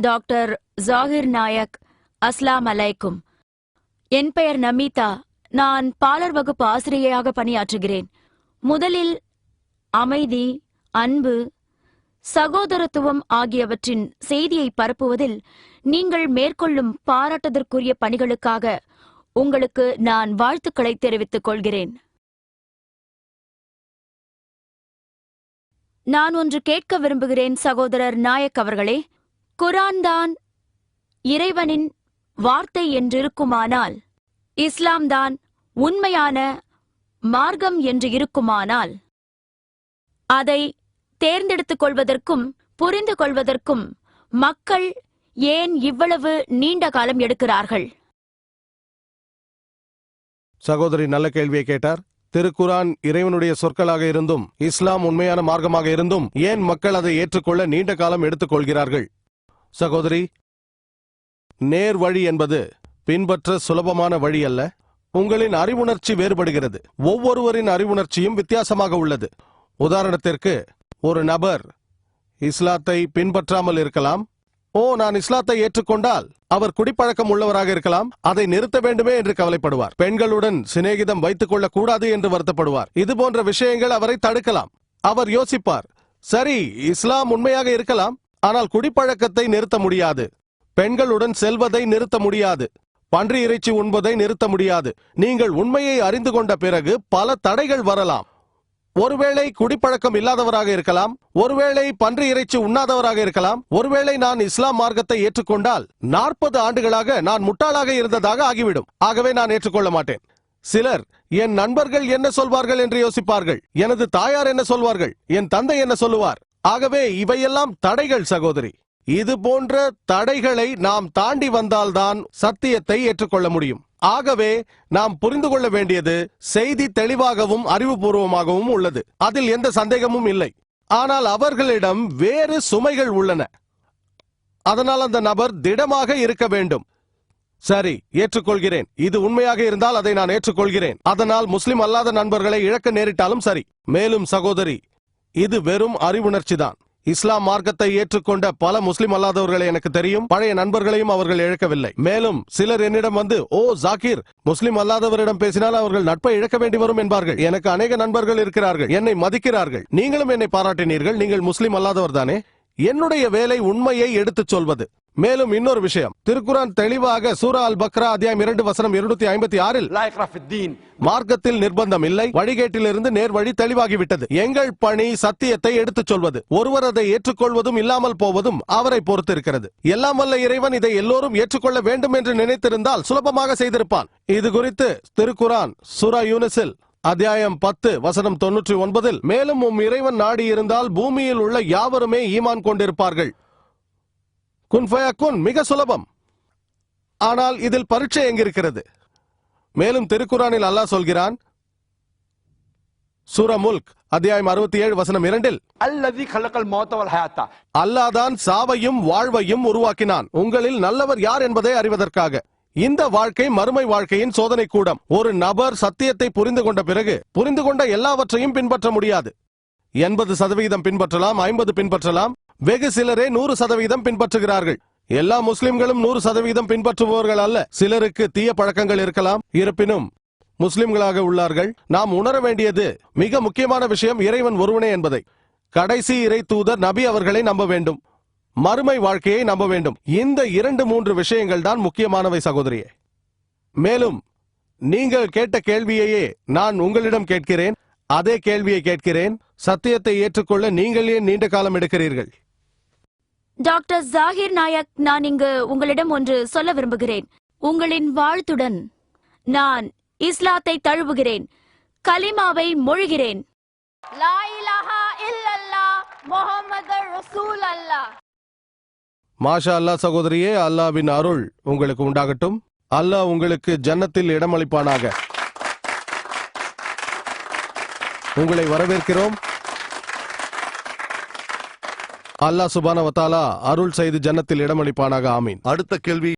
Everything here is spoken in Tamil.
டாக்டர் ஜாகிர் நாயக், அஸ்லாம் அலைக்கும். என் பெயர் நமிதா. நான் பாலர் வகுப்பு ஆசிரியையாக பணியாற்றுகிறேன். முதலில் அமைதி, அன்பு, சகோதரத்துவம் ஆகியவற்றின் செய்தியை பரப்புவதில் நீங்கள் மேற்கொள்ளும் பாராட்டுதற்குரிய பணிகளுக்காக உங்களுக்கு நான் வாழ்த்துக்களை தெரிவித்துக் கொள்கிறேன். நான் ஒன்று கேட்க விரும்புகிறேன் சகோதரர் நாயக் அவர்களே. குர்ஆன் தான் இறைவனின் வார்த்தை என்றிருக்குமானால், இஸ்லாம் தான் உண்மையான மார்க்கம் என்று இருக்குமானால், அதை தேர்ந்தெடுத்துக் கொள்வதற்கும் புரிந்து கொள்வதற்கும் மக்கள் ஏன் இவ்வளவு நீண்ட காலம் எடுக்கிறார்கள்? சகோதரி நல்ல கேள்வியை கேட்டார். திருக்குரான் இறைவனுடைய சொற்களாக இருந்தும் இஸ்லாம் உண்மையான மார்க்கமாக இருந்தும் ஏன் மக்கள் அதை ஏற்றுக்கொள்ள நீண்ட காலம் எடுத்துக் கொள்கிறார்கள்? சகோதரி, நேர் வழி என்பது பின்பற்ற சுலபமான வழி அல்ல. உங்களின் அறிவுணர்ச்சி வேறுபடுகிறது. ஒவ்வொருவரின் அறிவுணர்ச்சியும் வித்தியாசமாக உள்ளது. உதாரணத்திற்கு, ஒரு நபர் இஸ்லாத்தை பின்பற்றாமல் இருக்கலாம். நான் இஸ்லாத்தை ஏற்றுக்கொண்டால் அவர் குடிப்பழக்கம் உள்ளவராக இருக்கலாம். அதை நிறுத்த வேண்டுமே என்று கவலைப்படுவார். பெண்களுடன் சிநேகிதம் வைத்துக் கொள்ளக் கூடாது என்று வருத்தப்படுவார். இது போன்ற விஷயங்கள் அவரை தடுக்கலாம். அவர் யோசிப்பார், சரி, இஸ்லாம் உண்மையாக இருக்கலாம், ஆனால் குடிப்பழக்கத்தை நிறுத்த முடியாது, பெண்களுடன் செல்வதை நிறுத்த முடியாது, பன்றி இறைச்சி உண்பதை நிறுத்த முடியாது. நீங்கள் உண்மையை அறிந்து கொண்ட பிறகு பல தடைகள் வரலாம். ஒருவேளை குடிப்பழக்கம் இல்லாதவராக இருக்கலாம், ஒருவேளை பன்றி இறைச்சி உண்ணாதவராக இருக்கலாம். ஒருவேளை நான் இஸ்லாம் மார்க்கத்தை ஏற்றுக்கொண்டால் 40 ஆண்டுகளாக நான் முட்டாளாக இருந்ததாக ஆகிவிடும். ஆகவே நான் ஏற்றுக்கொள்ள மாட்டேன். சிலர் என் நண்பர்கள் என்ன சொல்வார்கள் என்று யோசிப்பார்கள். எனது தாயார் என்ன சொல்வார்கள், என் தந்தை என்ன சொல்லுவார். ஆகவே இவையெல்லாம் தடைகள் சகோதரி. இது போன்ற தடைகளை நாம் தாண்டி வந்தால்தான் சத்தியத்தை ஏற்றுக்கொள்ள முடியும். ஆகவே நாம் புரிந்து கொள்ள வேண்டியது செய்தி தெளிவாகவும் அறிவுபூர்வமாகவும் உள்ளது. அதில் எந்த சந்தேகமும் இல்லை. ஆனால் அவர்களிடம் வேறு சுமைகள் உள்ளன. அதனால் அந்த நபர் திடமாக இருக்க வேண்டும். சரி, ஏற்றுக்கொள்கிறேன். இது உண்மையாக இருந்தால் அதை நான் ஏற்றுக்கொள்கிறேன். அதனால் முஸ்லிம் அல்லாத நண்பர்களை இழக்க நேரிட்டாலும் சரி. மேலும் சகோதரி, இது வெறும் அறிவுணர்ச்சிதான். இஸ்லாம் மார்க்கத்தை ஏற்றுக்கொண்ட பல முஸ்லிம் அல்லாதவர்களை எனக்கு தெரியும். பழைய நண்பர்களையும் அவர்கள் இழக்கவில்லை. மேலும் சிலர் என்னிடம் வந்து, ஜாகிர், முஸ்லிம் அல்லாதவரிடம் பேசினால் அவர்கள் நட்பை இழக்க வேண்டி வரும் என்பார்கள். எனக்கு அநேக நண்பர்கள் இருக்கிறார்கள், என்னை மதிக்கிறார்கள். நீங்களும் என்னை பாராட்டினீர்கள். நீங்கள் முஸ்லிம் அல்லாதவர் தானே? என்னுடைய வேலை உண்மையை எடுத்துச் சொல்வது. மேலும் இன்னொரு விஷயம், திருக்குரான் தெளிவாக சூரா அல் பக்ரா அத்தியாயம் 2 வசனம் 256 மார்க்கத்தில் நிர்பந்தம் இல்லை, வழிகேட்டிலிருந்து நேர் வழி தெளிவாகிவிட்டது. எங்கள் பணி சத்தியத்தை எடுத்துச் சொல்வது. ஒருவர் அதை ஏற்றுக்கொள்வதும் இல்லாமல் போவதும் அவரை பொறுத்து இருக்கிறது. எல்லாம் வல்ல இறைவன் இதை எல்லோரும் ஏற்றுக்கொள்ள வேண்டும் என்று நினைத்திருந்தால் சுலபமாக செய்திருப்பான். இது குறித்து திருக்குரான் சூரா யூனுஸில் அத்தியாயம் 10 வசனம் 99 மேலும் இறைவன் நாடி இருந்தால் பூமியில் உள்ள யாவருமே ஈமான் கொண்டிருப்பார்கள். குன் ஃபயக்குன் மிக சுலபம். ஆனால் இதில் பரீட்சை எங்கிருக்கிறது? மேலும் திருக்குரானில் அல்லாஹ் சொல்கிறான், சூரா முல்க் அத்தியாயம் 67 வசனம் 2 அல்லாஹ் தான் சாவையும் வாழ்வையும் உருவாக்கினான், உங்களில் நல்லவர் யார் என்பதை அறிவதற்காக. இந்த வாழ்க்கை மறுமை வாழ்க்கையின் சோதனை கூடம். ஒரு நபர் சத்தியத்தை புரிந்து கொண்ட பிறகு புரிந்து கொண்ட எல்லாவற்றையும் பின்பற்ற முடியாது. 80% பின்பற்றலாம், 50 பின்பற்றலாம். வெகு சிலரே 100% பின்பற்றுகிறார்கள். எல்லா முஸ்லிம்களும் 100% பின்பற்றுபவர்கள் அல்ல. சிலருக்கு தீய பழக்கங்கள் இருக்கலாம், இருப்பினும் முஸ்லிம்களாக உள்ளார்கள். நாம் உணர வேண்டியது மிக முக்கியமான விஷயம் இறைவன் ஒருவனே என்பதை. கடைசி இறை தூதர் நபி அவர்களை நம்ப வேண்டும், மறுமை வாழ்க்கையை நம்ப வேண்டும். இந்த 2-3 விஷயங்கள் தான் முக்கியமானவை சகோதரியே. மேலும் நீங்கள் கேட்ட கேள்வியையே நான் உங்களிடம் கேட்கிறேன். அதே கேள்வியை கேட்கிறேன், சத்தியத்தை ஏற்றுக்கொள்ள நீங்கள் ஏன் நீண்ட காலம் எடுக்கிறீர்கள்? டாக்டர் ஜாகிர் நாயக், நான் இங்கு உங்களிடம் ஒன்று சொல்ல விரும்புகிறேன். உங்களின் வாழ்த்துடன் நான் இஸ்லாத்தை தழுவுகிறேன், கலிமாவை மொழிகிறேன். லா இலாஹா இல்லல்லாஹ் முஹம்மதுர் ரசூலுல்லாஹ். மாஷா அல்லாஹ் சகோதரியே, அல்லாஹ்வின் அருள் உங்களுக்கு உண்டாகட்டும். அல்லாஹ் உங்களுக்கு ஜன்னத்தில் இடமளிப்பானாக. உங்களை வரவேற்கிறோம். அல்லாஹ் சுப்ஹானஹு வ தஆலா அருள் செய்து ஜன்னத்தில் இடமளிப்பானாக. ஆமீன். அடுத்த கேள்வி